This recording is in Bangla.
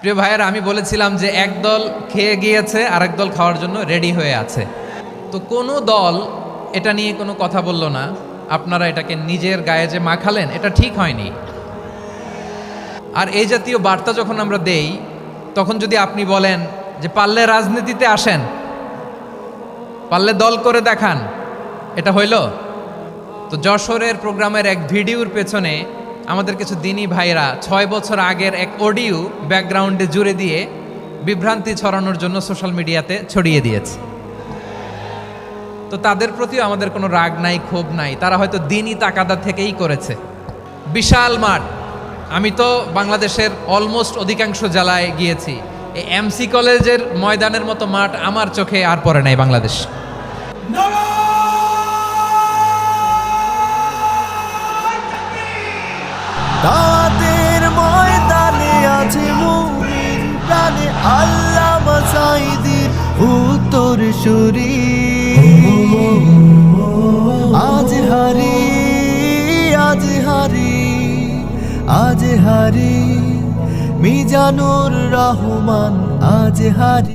প্রিয় ভাইয়েরা, আমি বলেছিলাম যে এক দল খেয়ে গিয়েছে, আরেক দল খাওয়ার জন্য রেডি হয়ে আছে। তো কোনো দল এটা নিয়ে কোনো কথা বলল না, আপনারা এটাকে নিজের গায়ে যে মাখালেন, এটা ঠিক হয়নি। আর এই জাতীয় বার্তা যখন আমরা দেই, তখন যদি আপনি বলেন যে পারলে রাজনীতিতে আসেন, পারলে দল করে দেখান, এটা হইল? তো যশোরের প্রোগ্রামের এক ভিডিওর পেছনে আমাদের কিছু দিনী ভাইরা 6 বছর আগের এক অডিও ব্যাকগ্রাউন্ডে জুড়ে দিয়ে বিভ্রান্তি ছড়ানোর জন্য সোশ্যাল মিডিয়াতে ছড়িয়ে দিয়েছে। তো তাদের প্রতিও আমাদের কোনো রাগ নাই, ক্ষোভ নাই, তারা হয়তো দিনই তাকাদা থেকেই করেছে। বিশাল মাঠ, আমি তো বাংলাদেশের অলমোস্ট অধিকাংশ জেলায় গিয়েছি, এই এমসি কলেজের ময়দানের মতো মাঠ আমার চোখে আর পড়ে নাই বাংলাদেশ। দাওয়াতের ময়দানে আছে মুমিন প্রাণে আল্লামা সাঈদীর উত্তরসূরি। আজ হারি আজ হারি আজ হারি মিজানুর রহমান আজ হারি।